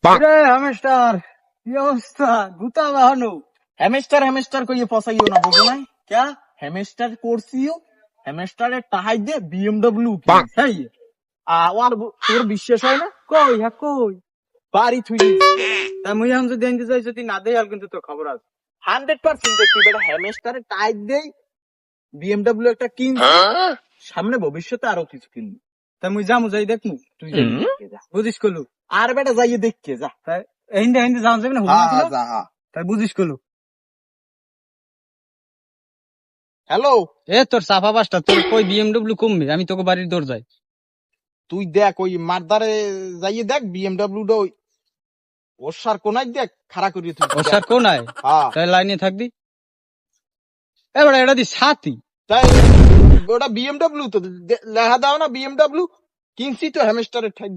Hamster কি অবস্থা? গুতা বাহানো হেমেস্টার কইয়ে ফসাইও না, বুঝো নাই ক্যা? হেমেস্টার করছিও, হেমেস্টারের টাহাই দে বিএমডব্লিউ সেই আর তোর বিশ্বাস হয় না? কই হ্যাঁ কই বাড়ি থুই তা মুই এখন যদি আনতে চাই যদি না দেই আর কিন্তু তোর খবর আছে 100% দেখবি বেটা হেমেস্টারের টাইট দেই বিএমডব্লিউ একটা কিনছি, সামনে ভবিষ্যতে আরো কিছু কিনবি। তা মুই যামু যাই দেখমু তুই যাবি দেখকে যা। বুঝিস কলু আর বেটা যাইয়ে দেখকে যা। তাই হিন্দে হিন্দে যাওয়া যাবে না হুনা ছিল যা হা। তাই বুঝিস কলু হ্যালো, এ তোর সাফা বাসটা তোর কই বিএমডব্লিউ কমবে আমি তোকে বাড়ির দৌড় যাই তুই দেখ ওই মারদারে যাইয়ে দেখ বিএমডব্লিউ টা ওই ওর কোনায় দেখ খাড়া করিয়ে তুই ওর স্যার কোন আয় হ্যাঁ তাই লাইনে থাকবি এবার এটা দি সাথী তাই ওটা বিএমডব্লিউ তো লেখা দাও না বিএমডব্লিউ কিনছি তো হ্যামস্টারের ঠাই